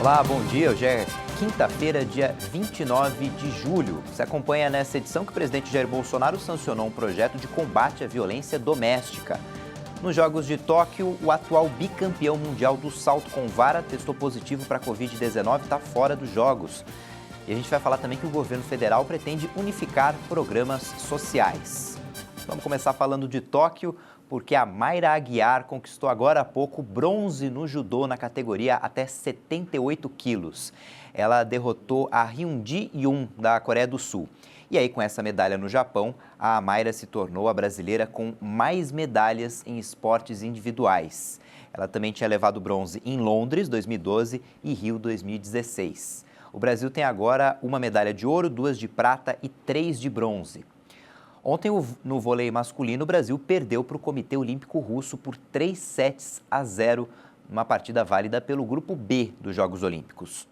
Olá, bom dia. Hoje é quinta-feira, dia 29 de julho. Você acompanha nessa edição que o presidente Jair Bolsonaro sancionou um projeto de combate à violência doméstica. Nos Jogos de Tóquio, o atual bicampeão mundial do salto com vara testou positivo para a Covid-19 e está fora dos Jogos. E a gente vai falar também que o governo federal pretende unificar programas sociais. Vamos começar falando de Tóquio, porque a Mayra Aguiar conquistou agora há pouco bronze no judô na categoria até 78 quilos. Ela derrotou a Hyun-ji Yoon, da Coreia do Sul. E aí, com essa medalha no Japão, a Mayra se tornou a brasileira com mais medalhas em esportes individuais. Ela também tinha levado bronze em Londres, 2012, e Rio, 2016. O Brasil tem agora uma medalha de ouro, 2 de prata e 3 de bronze. Ontem, no vôlei masculino, o Brasil perdeu para o Comitê Olímpico Russo por 3-0, numa partida válida pelo Grupo B dos Jogos Olímpicos.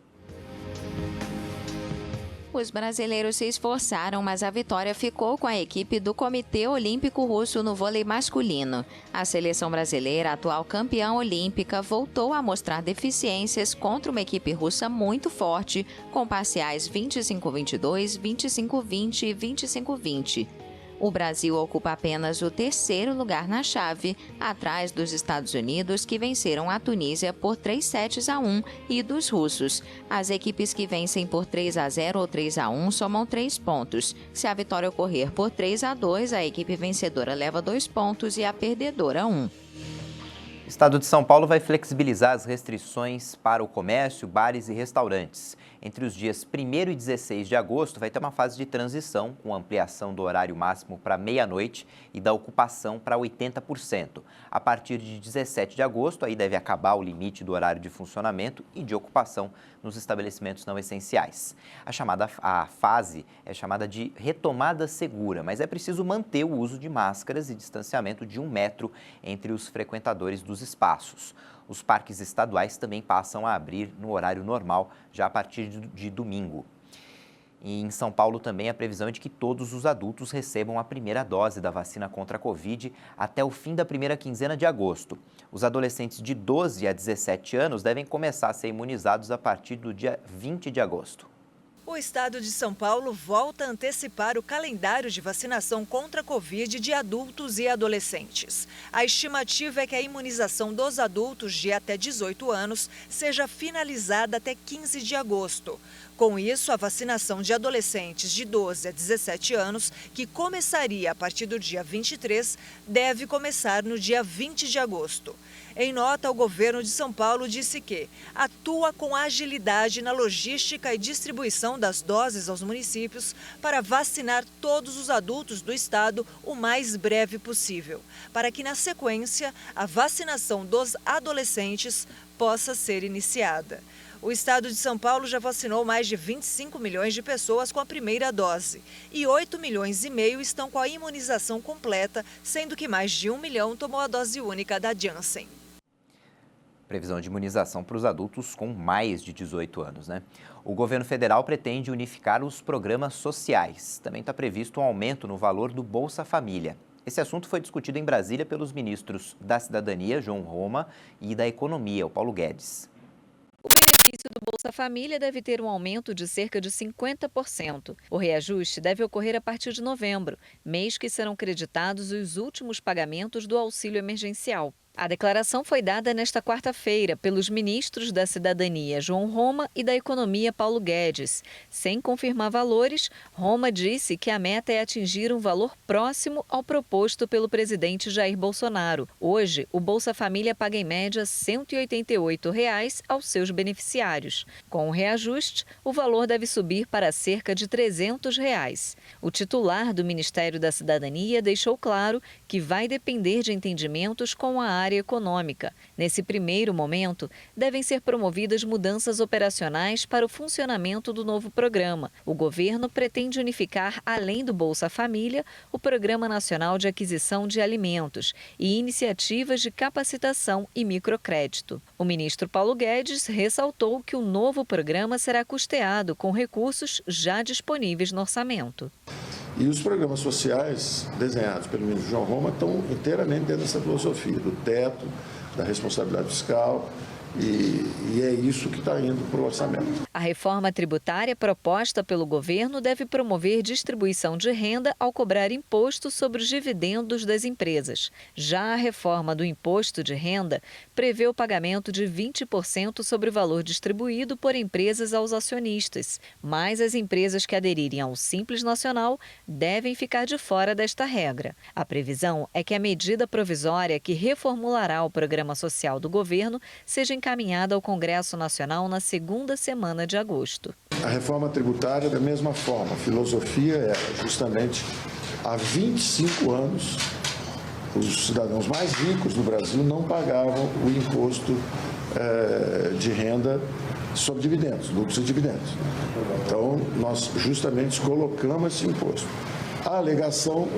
Os brasileiros se esforçaram, mas a vitória ficou com a equipe do Comitê Olímpico Russo no vôlei masculino. A seleção brasileira, atual campeã olímpica, voltou a mostrar deficiências contra uma equipe russa muito forte, com parciais 25-22, 25-20 e 25-20. O Brasil ocupa apenas o terceiro lugar na chave, atrás dos Estados Unidos, que venceram a Tunísia por 3-1, e dos russos. As equipes que vencem por 3-0 ou 3-1 somam 3 pontos. Se a vitória ocorrer por 3-2, a equipe vencedora leva 2 pontos e a perdedora 1. O Estado de São Paulo vai flexibilizar as restrições para o comércio, bares e restaurantes. Entre os dias 1º e 16 de agosto, vai ter uma fase de transição, com ampliação do horário máximo para meia-noite e da ocupação para 80%. A partir de 17 de agosto, aí deve acabar o limite do horário de funcionamento e de ocupação nos estabelecimentos não essenciais. A fase é chamada de retomada segura, mas é preciso manter o uso de máscaras e distanciamento de 1 metro entre os frequentadores dos espaços. Os parques estaduais também passam a abrir no horário normal, já a partir de domingo. E em São Paulo também a previsão é de que todos os adultos recebam a primeira dose da vacina contra a Covid até o fim da primeira quinzena de agosto. Os adolescentes de 12 a 17 anos devem começar a ser imunizados a partir do dia 20 de agosto. O estado de São Paulo volta a antecipar o calendário de vacinação contra a Covid de adultos e adolescentes. A estimativa é que a imunização dos adultos de até 18 anos seja finalizada até 15 de agosto. Com isso, a vacinação de adolescentes de 12 a 17 anos, que começaria a partir do dia 23, deve começar no dia 20 de agosto. Em nota, o governo de São Paulo disse que atua com agilidade na logística e distribuição das doses aos municípios para vacinar todos os adultos do estado o mais breve possível, para que, na sequência, a vacinação dos adolescentes possa ser iniciada. O estado de São Paulo já vacinou mais de 25 milhões de pessoas com a primeira dose e 8,5 milhões estão com a imunização completa, sendo que mais de 1 milhão tomou a dose única da Janssen. Previsão de imunização para os adultos com mais de 18 anos, né? O governo federal pretende unificar os programas sociais. Também está previsto um aumento no valor do Bolsa Família. Esse assunto foi discutido em Brasília pelos ministros da Cidadania, João Roma, e da Economia, o Paulo Guedes. O benefício do Bolsa Família deve ter um aumento de cerca de 50%. O reajuste deve ocorrer a partir de novembro, mês que serão creditados os últimos pagamentos do auxílio emergencial. A declaração foi dada nesta quarta-feira pelos ministros da Cidadania, João Roma, e da Economia, Paulo Guedes. Sem confirmar valores, Roma disse que a meta é atingir um valor próximo ao proposto pelo presidente Jair Bolsonaro. Hoje, o Bolsa Família paga em média R$ 188 aos seus beneficiários. Com o reajuste, o valor deve subir para cerca de R$ 300. O titular do Ministério da Cidadania deixou claro que vai depender de entendimentos com a área econômica. Nesse primeiro momento, devem ser promovidas mudanças operacionais para o funcionamento do novo programa. O governo pretende unificar, além do Bolsa Família, o Programa Nacional de Aquisição de Alimentos e iniciativas de capacitação e microcrédito. O ministro Paulo Guedes ressaltou que o novo programa será custeado com recursos já disponíveis no orçamento. E os programas sociais desenhados pelo ministro João Roma estão inteiramente dentro dessa filosofia do teto, da responsabilidade fiscal E é isso que está indo para o orçamento. A reforma tributária proposta pelo governo deve promover distribuição de renda ao cobrar imposto sobre os dividendos das empresas. Já a reforma do imposto de renda prevê o pagamento de 20% sobre o valor distribuído por empresas aos acionistas, mas as empresas que aderirem ao Simples Nacional devem ficar de fora desta regra. A previsão é que a medida provisória que reformulará o programa social do governo seja encaminhada ao Congresso Nacional na segunda semana de agosto. A reforma tributária, da mesma forma, a filosofia é justamente há 25 anos os cidadãos mais ricos do Brasil não pagavam o imposto de renda sobre dividendos, lucros e dividendos. Então, nós justamente colocamos esse imposto. A alegação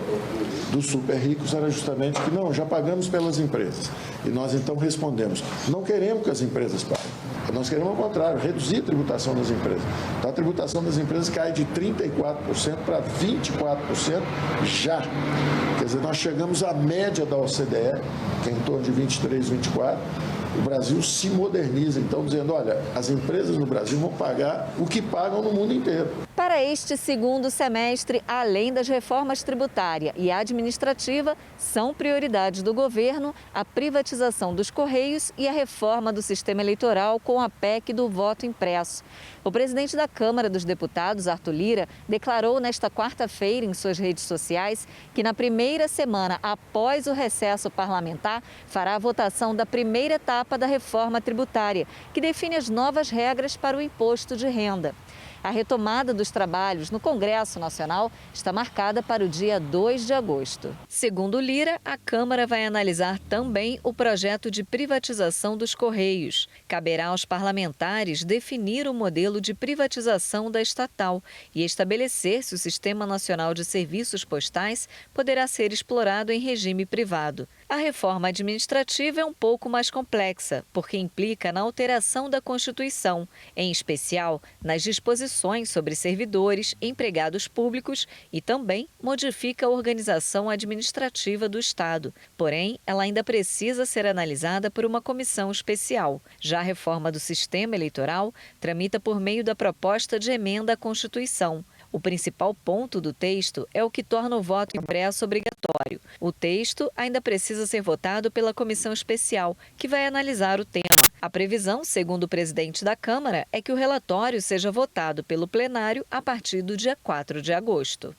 dos super ricos era justamente que não, já pagamos pelas empresas. E nós então respondemos, não queremos que as empresas paguem. Nós queremos, ao contrário, reduzir a tributação das empresas. Então, a tributação das empresas cai de 34% para 24% já. Quer dizer, nós chegamos à média da OCDE, que é em torno de 23, 24%. O Brasil se moderniza, então, dizendo, olha, as empresas no Brasil vão pagar o que pagam no mundo inteiro. Para este segundo semestre, além das reformas tributária e administrativa, são prioridades do governo a privatização dos Correios e a reforma do sistema eleitoral com a PEC do voto impresso. O presidente da Câmara dos Deputados, Arthur Lira, declarou nesta quarta-feira em suas redes sociais que na primeira semana após o recesso parlamentar fará a votação da primeira etapa da reforma tributária, que define as novas regras para o imposto de renda. A retomada dos trabalhos no Congresso Nacional está marcada para o dia 2 de agosto. Segundo Lira, a Câmara vai analisar também o projeto de privatização dos Correios. Caberá aos parlamentares definir o modelo de privatização da estatal e estabelecer se o Sistema Nacional de Serviços Postais poderá ser explorado em regime privado. A reforma administrativa é um pouco mais complexa, porque implica na alteração da Constituição, em especial nas disposições sobre servidores, empregados públicos e também modifica a organização administrativa do Estado. Porém, ela ainda precisa ser analisada por uma comissão especial. Já a reforma do sistema eleitoral tramita por meio da proposta de emenda à Constituição. O principal ponto do texto é o que torna o voto impresso obrigatório. O texto ainda precisa ser votado pela comissão especial, que vai analisar o tema. A previsão, segundo o presidente da Câmara, é que o relatório seja votado pelo plenário a partir do dia 4 de agosto.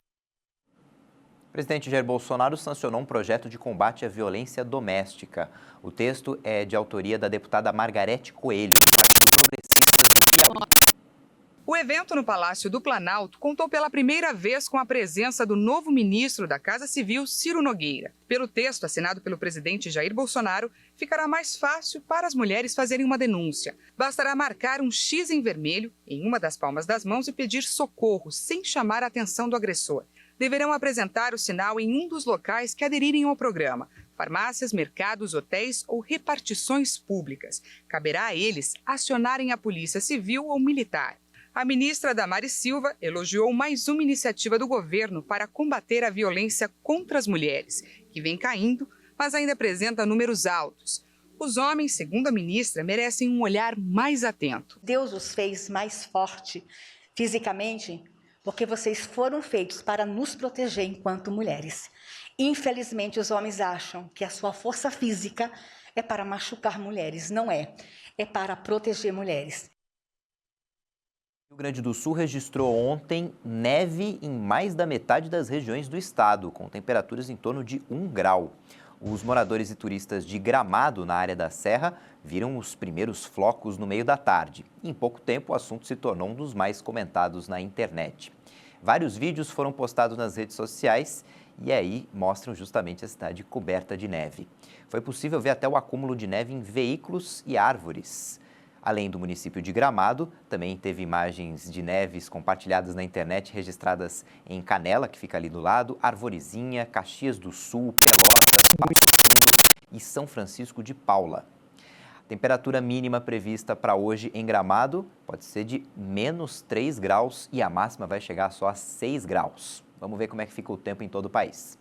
O presidente Jair Bolsonaro sancionou um projeto de combate à violência doméstica. O texto é de autoria da deputada Margarete Coelho, do Partido Progressista. O evento no Palácio do Planalto contou pela primeira vez com a presença do novo ministro da Casa Civil, Ciro Nogueira. Pelo texto assinado pelo presidente Jair Bolsonaro, ficará mais fácil para as mulheres fazerem uma denúncia. Bastará marcar um X em vermelho em uma das palmas das mãos e pedir socorro, sem chamar a atenção do agressor. Deverão apresentar o sinal em um dos locais que aderirem ao programa: farmácias, mercados, hotéis ou repartições públicas. Caberá a eles acionarem a Polícia Civil ou Militar. A ministra Damares Silva elogiou mais uma iniciativa do governo para combater a violência contra as mulheres, que vem caindo, mas ainda apresenta números altos. Os homens, segundo a ministra, merecem um olhar mais atento. Deus os fez mais forte fisicamente porque vocês foram feitos para nos proteger enquanto mulheres. Infelizmente, os homens acham que a sua força física é para machucar mulheres. Não é. É para proteger mulheres. O Rio Grande do Sul registrou ontem neve em mais da metade das regiões do estado, com temperaturas em torno de 1 grau. Os moradores e turistas de Gramado, na área da Serra, viram os primeiros flocos no meio da tarde. Em pouco tempo, o assunto se tornou um dos mais comentados na internet. Vários vídeos foram postados nas redes sociais e aí mostram justamente a cidade coberta de neve. Foi possível ver até o acúmulo de neve em veículos e árvores. Além do município de Gramado, também teve imagens de neves compartilhadas na internet, registradas em Canela, que fica ali do lado, Arvorezinha, Caxias do Sul, Pelotas, e São Francisco de Paula. A temperatura mínima prevista para hoje em Gramado pode ser de menos 3 graus e a máxima vai chegar só a 6 graus. Vamos ver como é que fica o tempo em todo o país.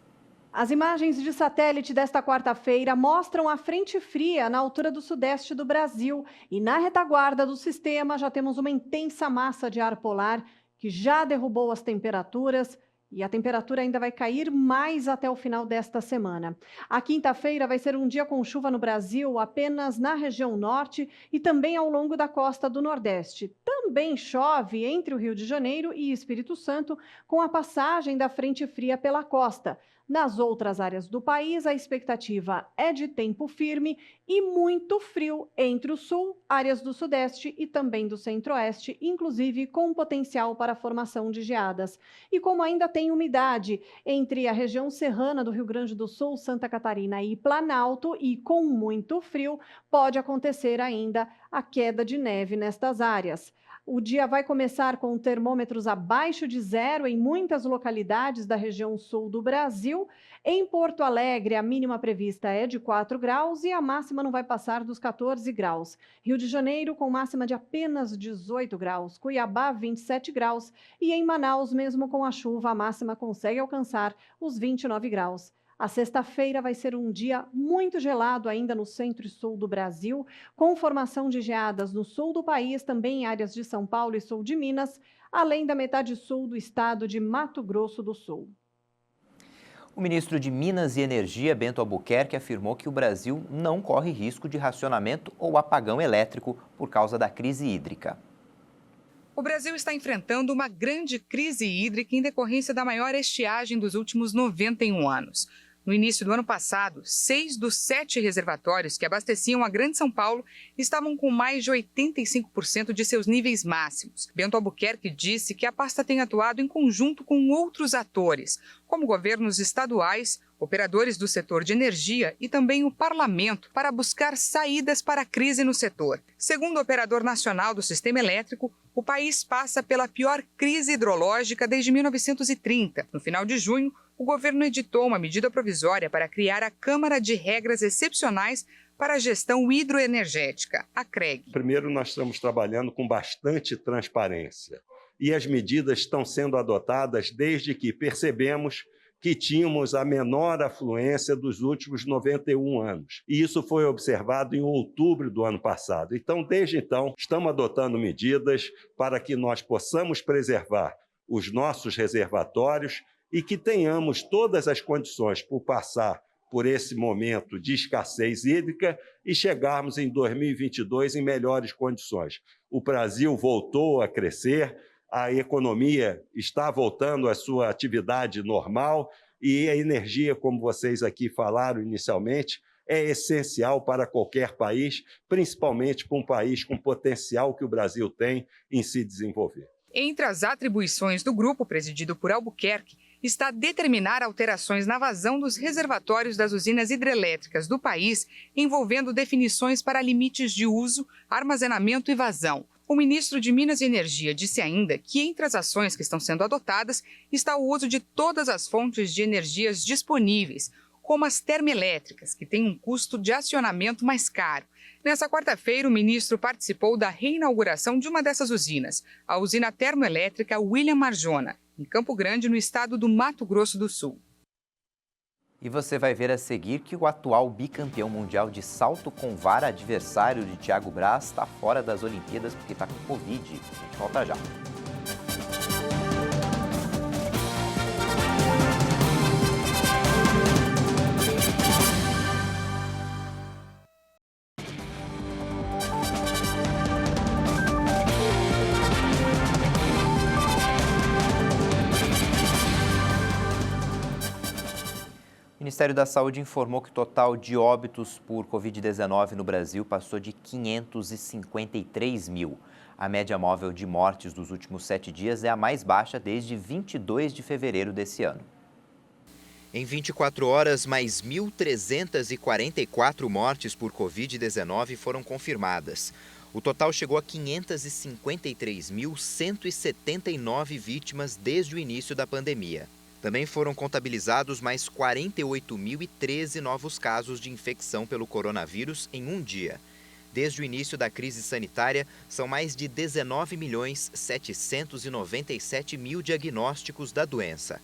As imagens de satélite desta quarta-feira mostram a frente fria na altura do sudeste do Brasil e na retaguarda do sistema já temos uma intensa massa de ar polar que já derrubou as temperaturas e a temperatura ainda vai cair mais até o final desta semana. A quinta-feira vai ser um dia com chuva no Brasil apenas na região norte e também ao longo da costa do Nordeste. Também chove entre o Rio de Janeiro e Espírito Santo com a passagem da frente fria pela costa. Nas outras áreas do país, a expectativa é de tempo firme e muito frio entre o sul, áreas do sudeste e também do centro-oeste, inclusive com potencial para a formação de geadas. E como ainda tem umidade entre a região serrana do Rio Grande do Sul, Santa Catarina e Planalto, e com muito frio, pode acontecer ainda a queda de neve nestas áreas. O dia vai começar com termômetros abaixo de zero em muitas localidades da região sul do Brasil. Em Porto Alegre, a mínima prevista é de 4 graus e a máxima não vai passar dos 14 graus. Rio de Janeiro, com máxima de apenas 18 graus. Cuiabá, 27 graus. E em Manaus, mesmo com a chuva, a máxima consegue alcançar os 29 graus. A sexta-feira vai ser um dia muito gelado ainda no centro e sul do Brasil, com formação de geadas no sul do país, também em áreas de São Paulo e sul de Minas, além da metade sul do estado de Mato Grosso do Sul. O ministro de Minas e Energia, Bento Albuquerque, afirmou que o Brasil não corre risco de racionamento ou apagão elétrico por causa da crise hídrica. O Brasil está enfrentando uma grande crise hídrica em decorrência da maior estiagem dos últimos 91 anos. No início do ano passado, 6 dos 7 reservatórios que abasteciam a Grande São Paulo estavam com mais de 85% de seus níveis máximos. Bento Albuquerque disse que a pasta tem atuado em conjunto com outros atores, como governos estaduais, operadores do setor de energia e também o parlamento, para buscar saídas para a crise no setor. Segundo o operador nacional do sistema elétrico, o país passa pela pior crise hidrológica desde 1930. No final de junho, o governo editou uma medida provisória para criar a Câmara de Regras Excepcionais para a Gestão Hidroenergética, a CREG. Primeiro, nós estamos trabalhando com bastante transparência e as medidas estão sendo adotadas desde que percebemos que tínhamos a menor afluência dos últimos 91 anos. E isso foi observado em outubro do ano passado. Então, desde então, estamos adotando medidas para que nós possamos preservar os nossos reservatórios e que tenhamos todas as condições por passar por esse momento de escassez hídrica e chegarmos em 2022 em melhores condições. O Brasil voltou a crescer, a economia está voltando à sua atividade normal e a energia, como vocês aqui falaram inicialmente, é essencial para qualquer país, principalmente para um país com o potencial que o Brasil tem em se desenvolver. Entre as atribuições do grupo presidido por Albuquerque está determinar alterações na vazão dos reservatórios das usinas hidrelétricas do país, envolvendo definições para limites de uso, armazenamento e vazão. O ministro de Minas e Energia disse ainda que entre as ações que estão sendo adotadas está o uso de todas as fontes de energias disponíveis, como as termoelétricas, que têm um custo de acionamento mais caro. Nessa quarta-feira, o ministro participou da reinauguração de uma dessas usinas, a usina termoelétrica William Marjona, em Campo Grande, no estado do Mato Grosso do Sul. E você vai ver a seguir que o atual bicampeão mundial de salto com vara, adversário de Thiago Braz, está fora das Olimpíadas porque está com Covid. A gente volta já. O Ministério da Saúde informou que o total de óbitos por Covid-19 no Brasil passou de 553 mil. A média móvel de mortes dos últimos 7 dias é a mais baixa desde 22 de fevereiro desse ano. Em 24 horas, mais 1.344 mortes por Covid-19 foram confirmadas. O total chegou a 553.179 vítimas desde o início da pandemia. Também foram contabilizados mais 48.013 novos casos de infecção pelo coronavírus em um dia. Desde o início da crise sanitária, são mais de 19.797.000 diagnósticos da doença.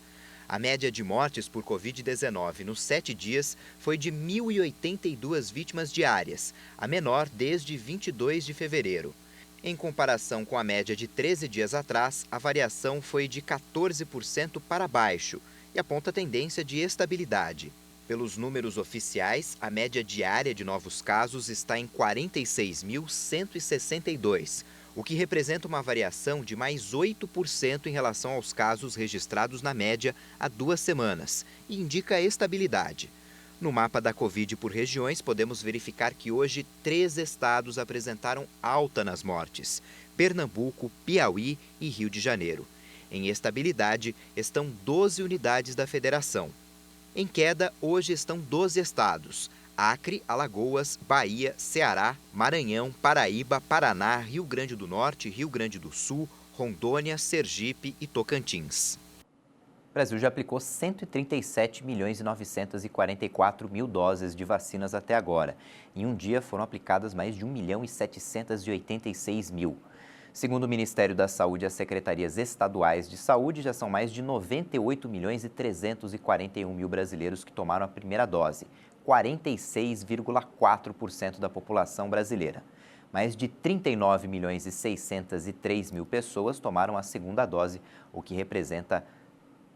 A média de mortes por Covid-19 nos 7 dias foi de 1.082 vítimas diárias, a menor desde 22 de fevereiro. Em comparação com a média de 13 dias atrás, a variação foi de 14% para baixo e aponta tendência de estabilidade. Pelos números oficiais, a média diária de novos casos está em 46.162, o que representa uma variação de mais 8% em relação aos casos registrados na média há 2 semanas e indica estabilidade. No mapa da Covid por regiões, podemos verificar que hoje 3 estados apresentaram alta nas mortes: Pernambuco, Piauí e Rio de Janeiro. Em estabilidade estão 12 unidades da federação. Em queda, hoje estão 12 estados: Acre, Alagoas, Bahia, Ceará, Maranhão, Paraíba, Paraná, Rio Grande do Norte, Rio Grande do Sul, Rondônia, Sergipe e Tocantins. O Brasil já aplicou 137.944.000 doses de vacinas até agora. Em um dia foram aplicadas mais de 1.786.000. Segundo o Ministério da Saúde e as secretarias estaduais de saúde, já são mais de 98.341.000 brasileiros que tomaram a primeira dose, 46,4% da população brasileira. Mais de 39.603.000 pessoas tomaram a segunda dose, o que representa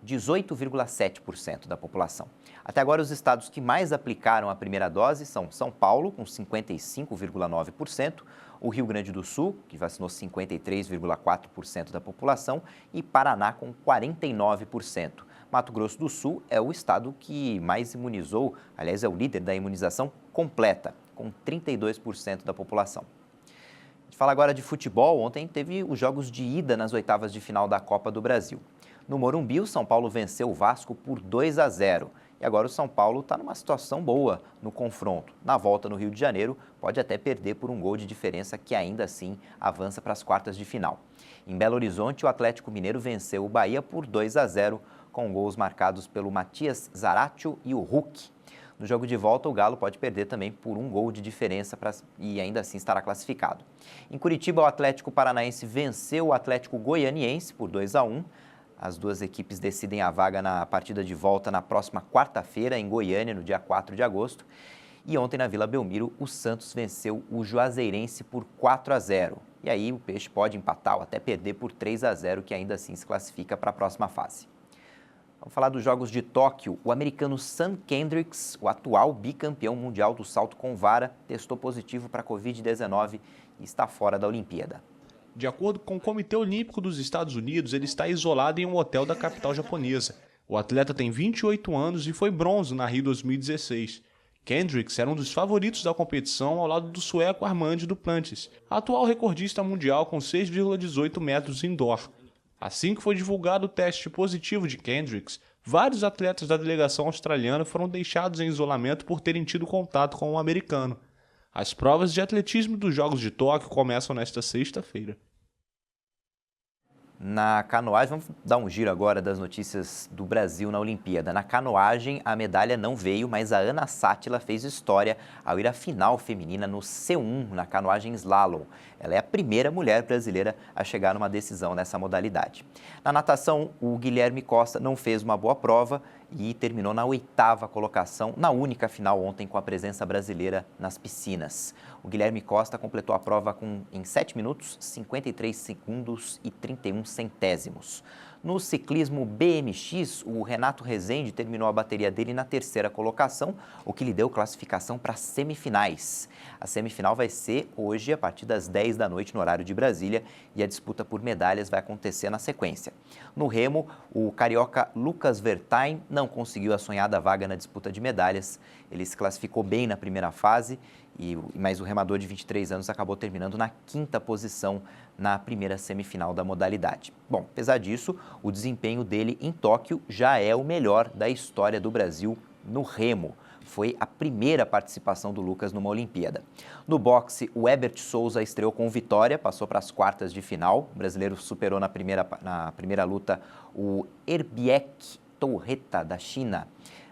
18,7% da população. Até agora, os estados que mais aplicaram a primeira dose são São Paulo, com 55,9%, o Rio Grande do Sul, que vacinou 53,4% da população, e Paraná, com 49%. Mato Grosso do Sul é o estado que mais imunizou, aliás, é o líder da imunização completa, com 32% da população. A gente fala agora de futebol. Ontem teve os jogos de ida nas oitavas de final da Copa do Brasil. No Morumbi, o São Paulo venceu o Vasco por 2-0. E agora o São Paulo está numa situação boa no confronto. Na volta no Rio de Janeiro, pode até perder por um gol de diferença, que ainda assim avança para as quartas de final. Em Belo Horizonte, o Atlético Mineiro venceu o Bahia por 2-0, com gols marcados pelo Matias Zaratio e o Hulk. No jogo de volta, o Galo pode perder também por um gol de diferença e ainda assim estará classificado. Em Curitiba, o Atlético Paranaense venceu o Atlético Goianiense por 2-1. As duas equipes decidem a vaga na partida de volta na próxima quarta-feira, em Goiânia, no dia 4 de agosto. E ontem, na Vila Belmiro, o Santos venceu o Juazeirense por 4-0. E aí o Peixe pode empatar ou até perder por 3-0, que ainda assim se classifica para a próxima fase. Vamos falar dos Jogos de Tóquio. O americano Sam Kendricks, o atual bicampeão mundial do salto com vara, testou positivo para a Covid-19 e está fora da Olimpíada. De acordo com o Comitê Olímpico dos Estados Unidos, ele está isolado em um hotel da capital japonesa. O atleta tem 28 anos e foi bronze na Rio 2016. Kendricks era um dos favoritos da competição ao lado do sueco Armand Duplantis, atual recordista mundial com 6,18 metros indoor. Assim que foi divulgado o teste positivo de Kendricks, vários atletas da delegação australiana foram deixados em isolamento por terem tido contato com o americano. As provas de atletismo dos Jogos de Tóquio começam nesta sexta-feira. Na canoagem, vamos dar um giro agora das notícias do Brasil na Olimpíada. Na canoagem, a medalha não veio, mas a Ana Sátila fez história ao ir à final feminina no C1, na canoagem slalom. Ela é a primeira mulher brasileira a chegar numa decisão nessa modalidade. Na natação, o Guilherme Costa não fez uma boa prova e terminou na 8ª colocação, na única final ontem com a presença brasileira nas piscinas. O Guilherme Costa completou a prova em 7 minutos, 53 segundos e 31 centésimos. No ciclismo BMX, o Renato Rezende terminou a bateria dele na 3ª colocação, o que lhe deu classificação para as semifinais. A semifinal vai ser hoje, a partir das 10 da noite, no horário de Brasília, e a disputa por medalhas vai acontecer na sequência. No remo, o carioca Lucas Vertain não conseguiu a sonhada vaga na disputa de medalhas. Ele se classificou bem na primeira fase, mas o remador de 23 anos acabou terminando na 5ª posição na primeira semifinal da modalidade. Bom, apesar disso, o desempenho dele em Tóquio já é o melhor da história do Brasil no remo. Foi a primeira participação do Lucas numa Olimpíada. No boxe, o Ebert Souza estreou com vitória, passou para as quartas de final. O brasileiro superou na primeira luta o Herbiek Torreta, da China,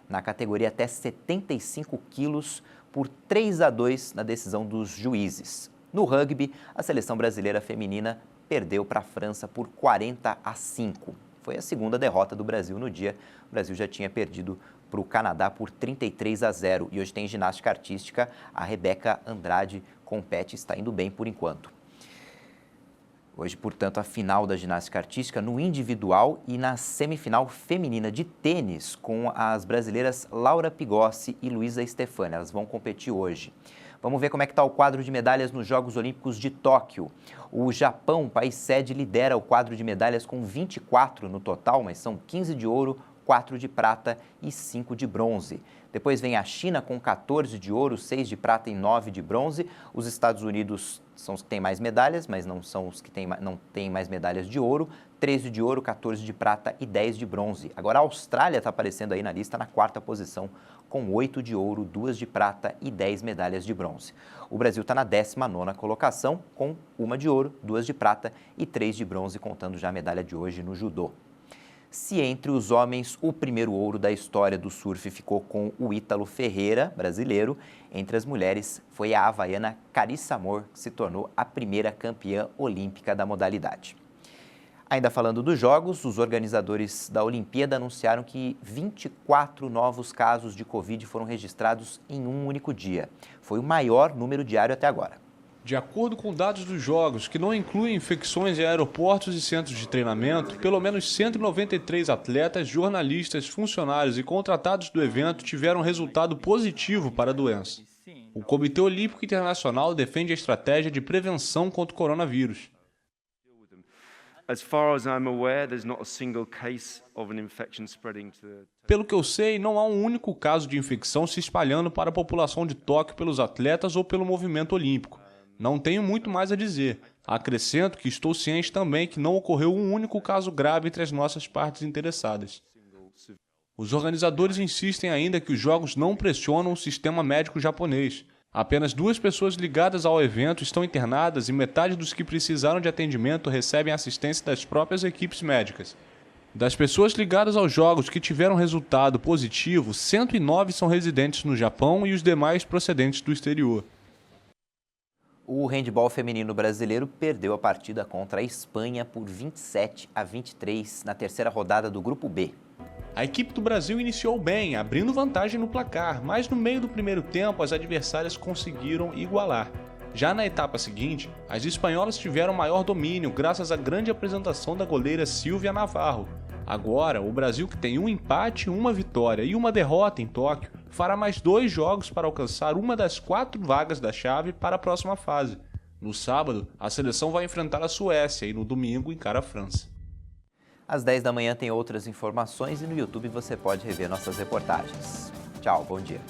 na categoria até 75 quilos, por 3-2 na decisão dos juízes. No rugby, a seleção brasileira feminina perdeu para a França por 40-5. Foi a segunda derrota do Brasil no dia. O Brasil já tinha perdido para o Canadá por 33-0. E hoje tem ginástica artística. A Rebeca Andrade compete, está indo bem por enquanto. Hoje, portanto, a final da ginástica artística no individual e na semifinal feminina de tênis com as brasileiras Laura Pigossi e Luísa Stefani. Elas vão competir hoje. Vamos ver como é que está o quadro de medalhas nos Jogos Olímpicos de Tóquio. O Japão, país sede, lidera o quadro de medalhas com 24 no total, mas são 15 de ouro, 4 de prata e 5 de bronze. Depois vem a China com 14 de ouro, 6 de prata e 9 de bronze. Os Estados Unidos são os que têm mais medalhas, mas não são os que não têm mais medalhas de ouro. 13 de ouro, 14 de prata e 10 de bronze. Agora a Austrália está aparecendo aí na lista na 4ª posição, com 8 de ouro, 2 de prata e 10 medalhas de bronze. O Brasil está na 19ª colocação, com 1 de ouro, 2 de prata e 3 de bronze, contando já a medalha de hoje no judô. Se entre os homens o primeiro ouro da história do surf ficou com o Ítalo Ferreira, brasileiro, entre as mulheres foi a havaiana Carissa Moore, que se tornou a primeira campeã olímpica da modalidade. Ainda falando dos Jogos, os organizadores da Olimpíada anunciaram que 24 novos casos de Covid foram registrados em um único dia. Foi o maior número diário até agora. De acordo com dados dos Jogos, que não incluem infecções em aeroportos e centros de treinamento, pelo menos 193 atletas, jornalistas, funcionários e contratados do evento tiveram resultado positivo para a doença. O Comitê Olímpico Internacional defende a estratégia de prevenção contra o coronavírus. Pelo que eu sei, não há um único caso de infecção se espalhando para a população de Tóquio pelos atletas ou pelo movimento olímpico. Não tenho muito mais a dizer. Acrescento que estou ciente também que não ocorreu um único caso grave entre as nossas partes interessadas. Os organizadores insistem ainda que os Jogos não pressionam o sistema médico japonês. Apenas 2 pessoas ligadas ao evento estão internadas e metade dos que precisaram de atendimento recebem assistência das próprias equipes médicas. Das pessoas ligadas aos Jogos que tiveram resultado positivo, 109 são residentes no Japão e os demais procedentes do exterior. O handebol feminino brasileiro perdeu a partida contra a Espanha por 27-23 na 3ª rodada do Grupo B. A equipe do Brasil iniciou bem, abrindo vantagem no placar, mas no meio do primeiro tempo as adversárias conseguiram igualar. Já na etapa seguinte, as espanholas tiveram maior domínio graças à grande apresentação da goleira Silvia Navarro. Agora, o Brasil, que tem um empate, uma vitória e uma derrota em Tóquio, fará mais 2 jogos para alcançar uma das 4 vagas da chave para a próxima fase. No sábado, a seleção vai enfrentar a Suécia e no domingo encara a França. Às 10 da manhã tem outras informações e no YouTube você pode rever nossas reportagens. Tchau, bom dia.